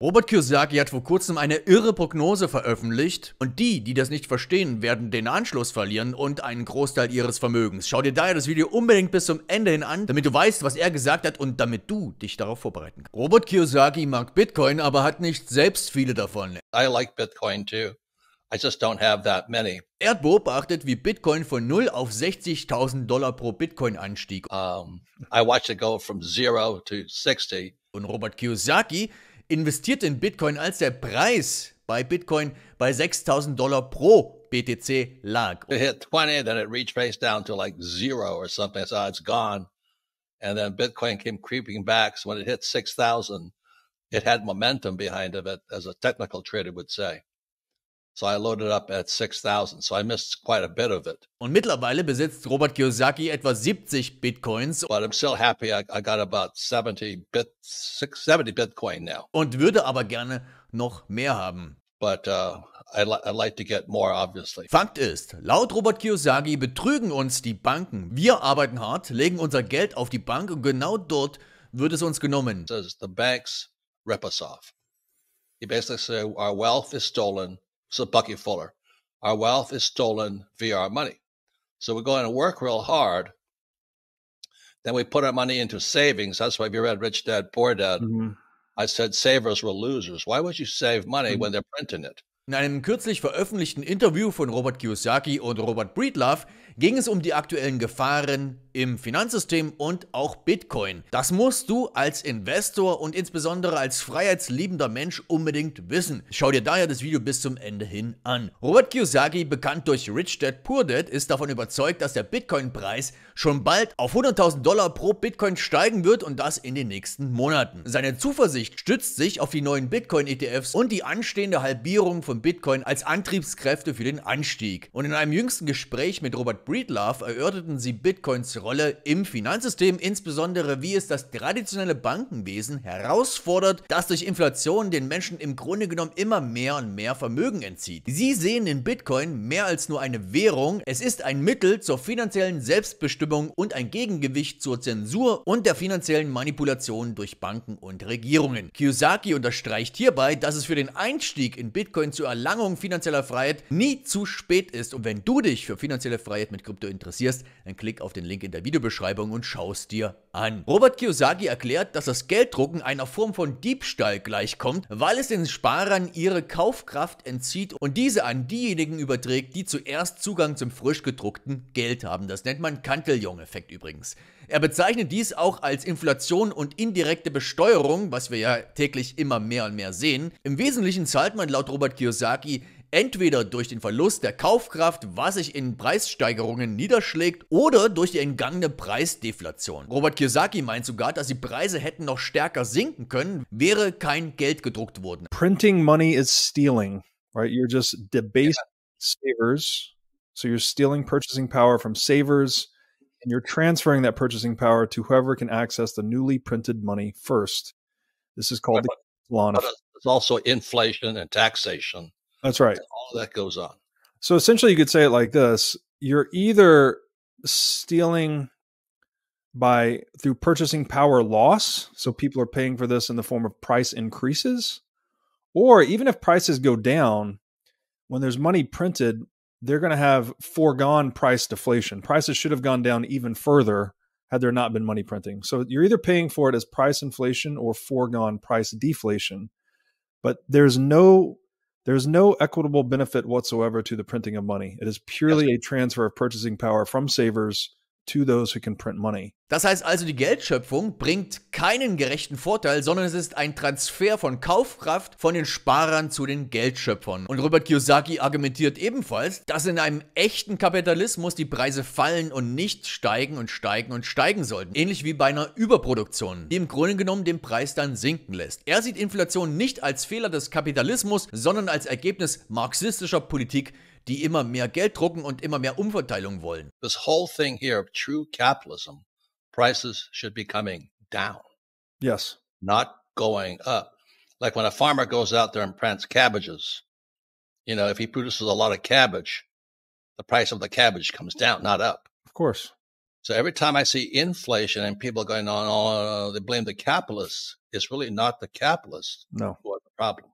Robert Kiyosaki hat vor kurzem eine irre Prognose veröffentlicht und die das nicht verstehen, werden den Anschluss verlieren und einen Großteil ihres Vermögens. Schau dir daher das Video unbedingt bis zum Ende hin an, damit du weißt, was er gesagt hat und damit du dich darauf vorbereiten kannst. Robert Kiyosaki mag Bitcoin, aber hat nicht selbst viele davon. I like Bitcoin too. I just don't have that many. Er hat beobachtet, wie Bitcoin von 0 auf $60.000 pro Bitcoin anstieg. I watched it go from 0 to 60. Und Robert Kiyosaki investiert in Bitcoin, als der Preis bei Bitcoin bei $6.000 pro BTC lag. It hit 20, then it retraced down to like 0 or something. So it's gone. And then Bitcoin came creeping back. So when it hit 6,000, it had momentum behind of it, as a technical trader would say. So I loaded up at 6,000. So I missed quite a bit of it. Und mittlerweile besitzt Robert Kiyosaki etwa 70 Bitcoins. But I'm still happy I got about 70 Bitcoin now. Und würde aber gerne noch mehr haben. But I'd like to get more, obviously. Fakt ist, laut Robert Kiyosaki betrügen uns die Banken. Wir arbeiten hart, legen unser Geld auf die Bank und genau dort wird es uns genommen. It says the banks rip us off. He basically said our wealth is stolen. So Bucky Fuller, our wealth is stolen via our money. So we go in and work real hard. Then we put our money into savings. That's why if you read Rich Dad, Poor Dad, I said savers were losers. Why would you save money when they're printing it? In einem kürzlich veröffentlichten Interview von Robert Kiyosaki und Robert Breedlove ging es um die aktuellen Gefahren im Finanzsystem und auch Bitcoin. Das musst du als Investor und insbesondere als freiheitsliebender Mensch unbedingt wissen. Schau dir daher das Video bis zum Ende hin an. Robert Kiyosaki, bekannt durch Rich Dad Poor Dad, ist davon überzeugt, dass der Bitcoin-Preis schon bald auf $100.000 pro Bitcoin steigen wird und das in den nächsten Monaten. Seine Zuversicht stützt sich auf die neuen Bitcoin-ETFs und die anstehende Halbierung von Bitcoin als Antriebskräfte für den Anstieg. Und in einem jüngsten Gespräch mit Robert Breedlove erörterten sie Bitcoins Rolle im Finanzsystem, insbesondere wie es das traditionelle Bankenwesen herausfordert, das durch Inflation den Menschen im Grunde genommen immer mehr und mehr Vermögen entzieht. Sie sehen in Bitcoin mehr als nur eine Währung, es ist ein Mittel zur finanziellen Selbstbestimmung und ein Gegengewicht zur Zensur und der finanziellen Manipulation durch Banken und Regierungen. Kiyosaki unterstreicht hierbei, dass es für den Einstieg in Bitcoin zur Erlangung finanzieller Freiheit nie zu spät ist. Und wenn du dich für finanzielle Freiheit mit Krypto interessierst, dann klick auf den Link in der Videobeschreibung und schau es dir an. Robert Kiyosaki erklärt, dass das Gelddrucken einer Form von Diebstahl gleichkommt, weil es den Sparern ihre Kaufkraft entzieht und diese an diejenigen überträgt, die zuerst Zugang zum frisch gedruckten Geld haben. Das nennt man Cantillon-Effekt übrigens. Er bezeichnet dies auch als Inflation und indirekte Besteuerung, was wir ja täglich immer mehr und mehr sehen. Im Wesentlichen zahlt man laut Robert Kiyosaki entweder durch den Verlust der Kaufkraft, was sich in Preissteigerungen niederschlägt, oder durch die entgangene Preisdeflation. Robert Kiyosaki meint sogar, dass die Preise hätten noch stärker sinken können, wäre kein Geld gedruckt worden. Printing money is stealing, right? You're just debasing savers. So you're stealing purchasing power from savers, and you're transferring that purchasing power to whoever can access the newly printed money first. This is called the law. But it's also inflation and taxation. That's right. All that goes on. So essentially, you could say it like this. You're either stealing through purchasing power loss, so people are paying for this in the form of price increases, or even if prices go down, when there's money printed, they're going to have foregone price deflation. Prices should have gone down even further had there not been money printing. So you're either paying for it as price inflation or foregone price deflation, but there's no equitable benefit whatsoever to the printing of money. It is purely a transfer of purchasing power from savers to those who can print money. Das heißt also, die Geldschöpfung bringt keinen gerechten Vorteil, sondern es ist ein Transfer von Kaufkraft von den Sparern zu den Geldschöpfern. Und Robert Kiyosaki argumentiert ebenfalls, dass in einem echten Kapitalismus die Preise fallen und nicht steigen und steigen und steigen sollten. Ähnlich wie bei einer Überproduktion, die im Grunde genommen den Preis dann sinken lässt. Er sieht Inflation nicht als Fehler des Kapitalismus, sondern als Ergebnis marxistischer Politik, die immer mehr Geld drucken und immer mehr Umverteilung wollen. This whole thing here of true capitalism, prices should be coming down. Yes. Not going up. Like when a farmer goes out there and plants cabbages, you know, if he produces a lot of cabbage, the price of the cabbage comes down, not up. Of course. So every time I see inflation and people going on, they blame the capitalists, it's really not the capitalists No. who are the problem.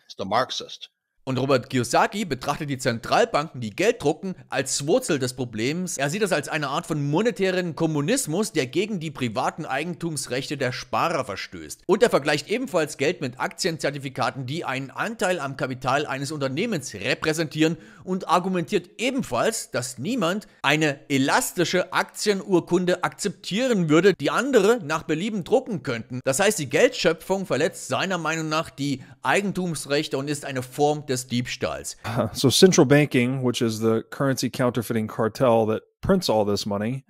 It's the Marxist. Und Robert Kiyosaki betrachtet die Zentralbanken, die Geld drucken, als Wurzel des Problems. Er sieht das als eine Art von monetären Kommunismus, der gegen die privaten Eigentumsrechte der Sparer verstößt. Und er vergleicht ebenfalls Geld mit Aktienzertifikaten, die einen Anteil am Kapital eines Unternehmens repräsentieren, und argumentiert ebenfalls, dass niemand eine elastische Aktienurkunde akzeptieren würde, die andere nach Belieben drucken könnten. Das heißt, die Geldschöpfung verletzt seiner Meinung nach die Eigentumsrechte und ist eine Form des Diebstahls. So central banking, which is the currency counterfeiting cartel that prints all this money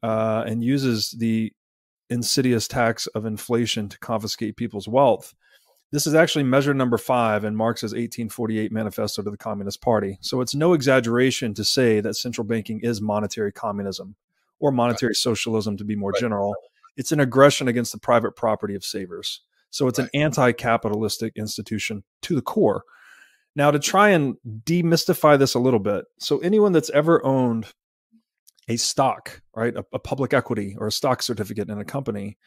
and uses the insidious tax of inflation to confiscate people's wealth. This is actually measure number 5 in Marx's 1848 manifesto to the Communist Party. So it's no exaggeration to say that central banking is monetary communism or monetary socialism, to be more general. It's an aggression against the private property of savers. So it's an anti-capitalistic institution to the core. Now, to try and demystify this a little bit, so anyone that's ever owned a stock, right, a public equity or a stock certificate in a company,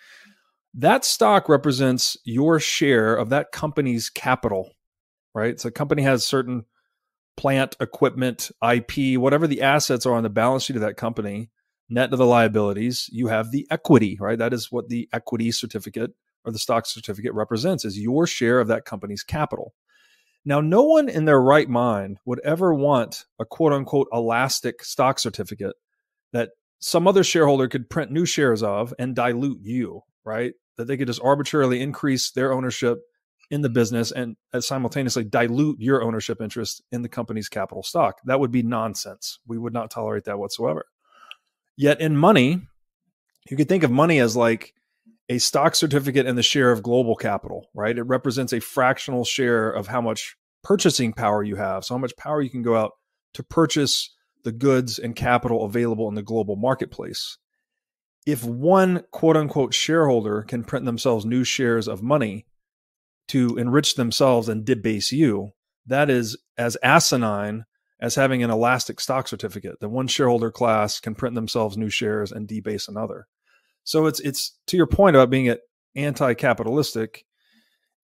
that stock represents your share of that company's capital, right? So a company has certain plant, equipment, IP, whatever the assets are on the balance sheet of that company, net of the liabilities, you have the equity, right? That is what the equity certificate or the stock certificate represents, is your share of that company's capital. Now, no one in their right mind would ever want a quote unquote elastic stock certificate that some other shareholder could print new shares of and dilute you, right? That they could just arbitrarily increase their ownership in the business and simultaneously dilute your ownership interest in the company's capital stock. That would be nonsense. We would not tolerate that whatsoever. Yet in money, you could think of money as like a stock certificate and the share of global capital, right? It represents a fractional share of how much purchasing power you have. So how much power you can go out to purchase the goods and capital available in the global marketplace. If one quote unquote shareholder can print themselves new shares of money to enrich themselves and debase you, that is as asinine as having an elastic stock certificate. That one shareholder class can print themselves new shares and debase another. So it's to your point about being anti-capitalistic,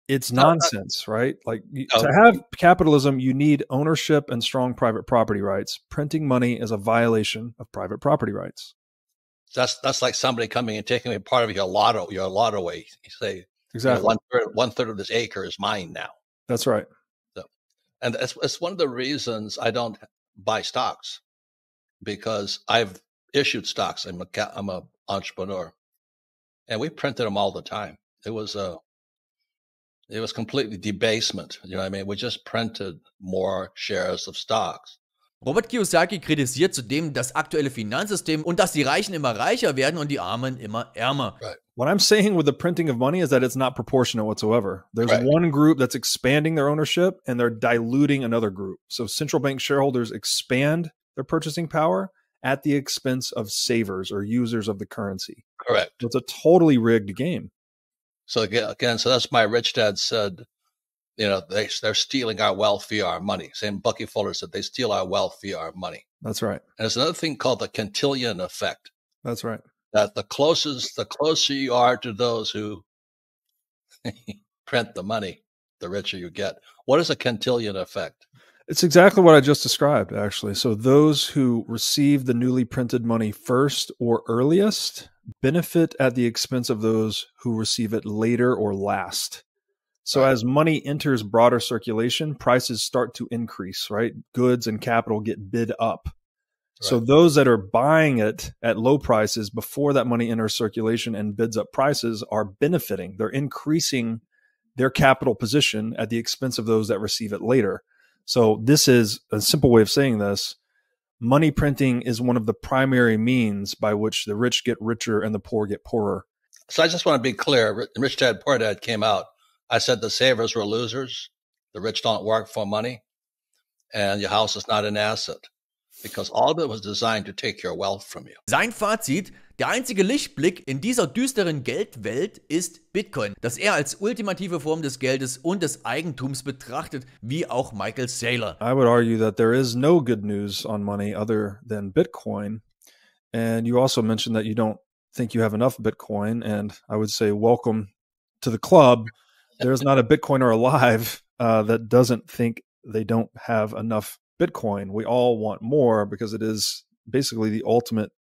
it's nonsense, right? Like to have capitalism, you need ownership and strong private property rights. Printing money is a violation of private property rights. That's like somebody coming and taking a part of your lot away. You say, exactly, one third of this acre is mine now. That's right. So, and it's one of the reasons I don't buy stocks, because I've issued stocks. I'm a entrepreneur, and we printed them all the time. It was completely debasement. You know what I mean? We just printed more shares of stocks. Robert Kiyosaki kritisiert zudem das aktuelle Finanzsystem und dass die Reichen immer reicher werden und die Armen immer ärmer. Right. What I'm saying with the printing of money is that it's not proportionate whatsoever. There's one group that's expanding their ownership and they're diluting another group. So central bank shareholders expand their purchasing power at the expense of savers or users of the currency. Correct. So it's a totally rigged game. So again, so that's why Rich Dad said, you know, they're stealing our wealth via our money. Same Bucky Fuller said they steal our wealth via our money. That's right. And there's another thing called the quintillion effect. That's right. That the closer you are to those who print the money, the richer you get. What is a quintillion effect? It's exactly what I just described, actually. So those who receive the newly printed money first or earliest benefit at the expense of those who receive it later or last. So as money enters broader circulation, prices start to increase, right? Goods and capital get bid up. So those that are buying it at low prices before that money enters circulation and bids up prices are benefiting. They're increasing their capital position at the expense of those that receive it later. So this is a simple way of saying this. Money printing is one of the primary means by which the rich get richer and the poor get poorer. So I just want to be clear. Rich Dad, Poor Dad came out. I said the savers were losers. The rich don't work for money. And your house is not an asset. Because all of it was designed to take your wealth from you. Sein Fazit: Der einzige Lichtblick in dieser düsteren Geldwelt ist Bitcoin, das er als ultimative Form des Geldes und des Eigentums betrachtet, wie auch Michael Saylor. I would argue that there is no good news on money other than Bitcoin. And you also mentioned that you don't think you have enough Bitcoin. And I would say welcome to the club. there's not a Bitcoiner alive that doesn't think they don't have enough Bitcoin. We all want more because it is basically the ultimate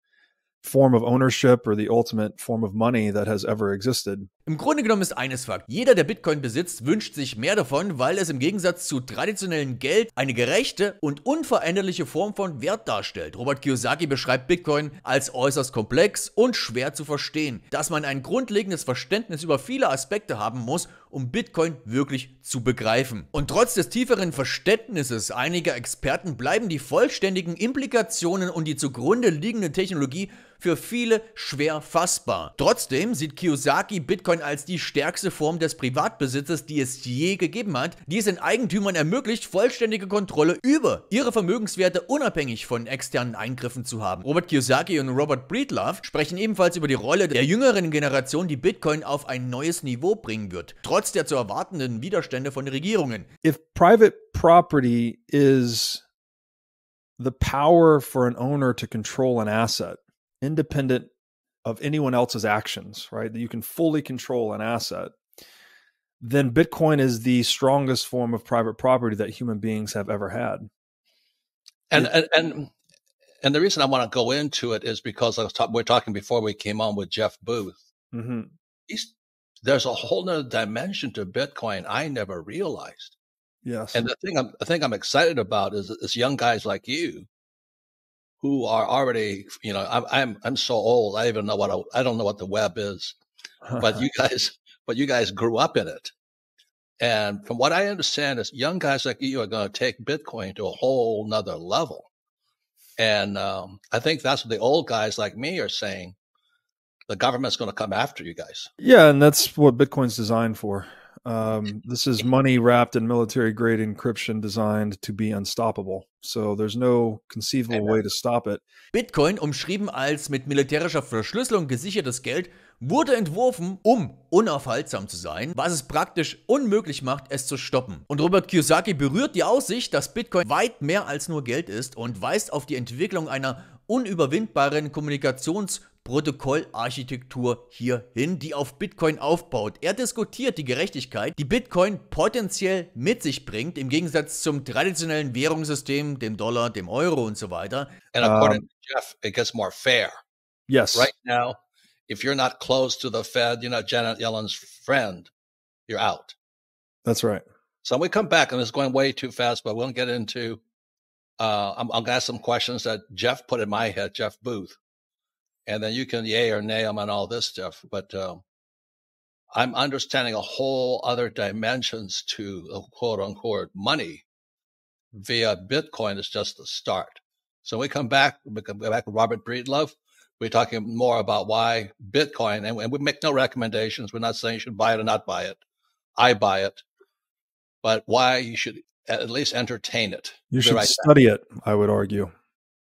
form of ownership or the ultimate form of money that has ever existed. Im Grunde genommen ist eines Fakt: Jeder, der Bitcoin besitzt, wünscht sich mehr davon, weil es im Gegensatz zu traditionellem Geld eine gerechte und unveränderliche Form von Wert darstellt. Robert Kiyosaki beschreibt Bitcoin als äußerst komplex und schwer zu verstehen, dass man ein grundlegendes Verständnis über viele Aspekte haben muss, um Bitcoin wirklich zu begreifen. Und trotz des tieferen Verständnisses einiger Experten bleiben die vollständigen Implikationen und die zugrunde liegende Technologie für viele schwer fassbar. Trotzdem sieht Kiyosaki Bitcoin als die stärkste Form des Privatbesitzes, die es je gegeben hat, die es den Eigentümern ermöglicht, vollständige Kontrolle über ihre Vermögenswerte unabhängig von externen Eingriffen zu haben. Robert Kiyosaki und Robert Breedlove sprechen ebenfalls über die Rolle der jüngeren Generation, die Bitcoin auf ein neues Niveau bringen wird, trotz der zu erwartenden Widerstände von Regierungen. If private property is the power for an owner to control an asset, independent of anyone else's actions, right? That you can fully control an asset, then Bitcoin is the strongest form of private property that human beings have ever had. And the reason I want to go into it is because we're talking before we came on with Jeff Booth. Mm-hmm. There's a whole nother dimension to Bitcoin I never realized. Yes. And the thing I'm excited about is young guys like you who are already, I'm so old. I don't know what the web is, but you guys grew up in it. And from what I understand is young guys like you are going to take Bitcoin to a whole nother level. And I think that's what the old guys like me are saying. The government's going to come after you guys. Yeah, and that's what Bitcoin's designed for. This is money wrapped in military-grade encryption designed to be unstoppable. So there's no conceivable way to stop it. Bitcoin, umschrieben als mit militärischer Verschlüsselung gesichertes Geld, wurde entworfen, um unaufhaltsam zu sein, was es praktisch unmöglich macht, es zu stoppen. Und Robert Kiyosaki berührt die Aussicht, dass Bitcoin weit mehr als nur Geld ist und weist auf die Entwicklung einer unüberwindbaren Kommunikationsprotokollarchitektur hier hin, die auf Bitcoin aufbaut. Er diskutiert die Gerechtigkeit, die Bitcoin potenziell mit sich bringt, im Gegensatz zum traditionellen Währungssystem, dem Dollar, dem Euro und so weiter. And according to Jeff, it gets more fair. Yes. Right now, if you're not close to the Fed, you're not Janet Yellen's friend, you're out. That's right. So we come back, and it's going way too fast, but we'll get into, I'm going to ask some questions that Jeff put in my head, Jeff Booth. And then you can yay or nay them on all this stuff. But I'm understanding a whole other dimensions to quote unquote money via Bitcoin is just the start. So we come back with Robert Breedlove. We're talking more about why Bitcoin, and we make no recommendations. We're not saying you should buy it or not buy it. I buy it. But why you should at least entertain it. You should study it, I would argue.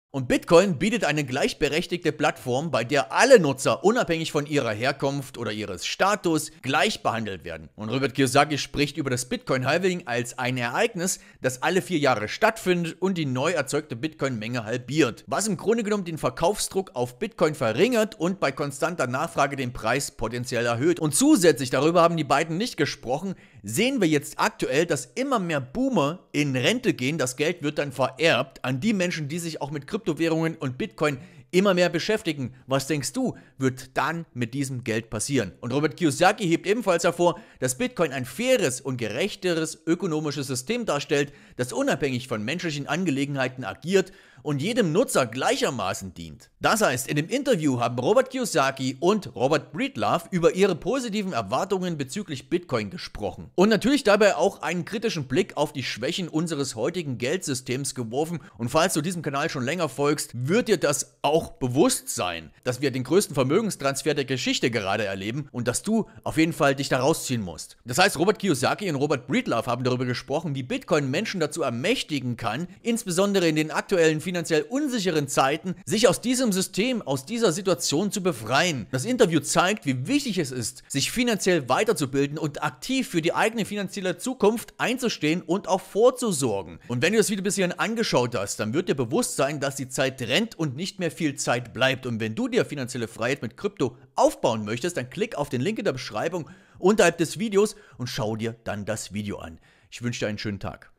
Und Bitcoin bietet eine gleichberechtigte Plattform, bei der alle Nutzer unabhängig von ihrer Herkunft oder ihres Status gleich behandelt werden. Und Robert Kiyosaki spricht über das Bitcoin-Halving als ein Ereignis, das alle 4 Jahre stattfindet und die neu erzeugte Bitcoin-Menge halbiert, was im Grunde genommen den Verkaufsdruck auf Bitcoin verringert und bei konstanter Nachfrage den Preis potenziell erhöht. Und zusätzlich, darüber haben die beiden nicht gesprochen, sehen wir jetzt aktuell, dass immer mehr Boomer in Rente gehen. Das Geld wird dann vererbt an die Menschen, die sich auch mit Kryptowährungen und Bitcoin immer mehr beschäftigen. Was denkst du, wird dann mit diesem Geld passieren? Und Robert Kiyosaki hebt ebenfalls hervor, dass Bitcoin ein faires und gerechteres ökonomisches System darstellt, das unabhängig von menschlichen Angelegenheiten agiert und jedem Nutzer gleichermaßen dient. Das heißt, in dem Interview haben Robert Kiyosaki und Robert Breedlove über ihre positiven Erwartungen bezüglich Bitcoin gesprochen. Und natürlich dabei auch einen kritischen Blick auf die Schwächen unseres heutigen Geldsystems geworfen. Und falls du diesem Kanal schon länger folgst, wird dir das auch bewusst sein, dass wir den größten Vermögenstransfer der Geschichte gerade erleben und dass du auf jeden Fall dich da rausziehen musst. Das heißt, Robert Kiyosaki und Robert Breedlove haben darüber gesprochen, wie Bitcoin Menschen dazu ermächtigen kann, insbesondere in den aktuellen finanziell unsicheren Zeiten, sich aus diesem System, aus dieser Situation zu befreien. Das Interview zeigt, wie wichtig es ist, sich finanziell weiterzubilden und aktiv für die eigene finanzielle Zukunft einzustehen und auch vorzusorgen. Und wenn du das Video bis hierhin angeschaut hast, dann wird dir bewusst sein, dass die Zeit rennt und nicht mehr viel Zeit bleibt. Und wenn du dir finanzielle Freiheit mit Krypto aufbauen möchtest, dann klick auf den Link in der Beschreibung unterhalb des Videos und schau dir dann das Video an. Ich wünsche dir einen schönen Tag.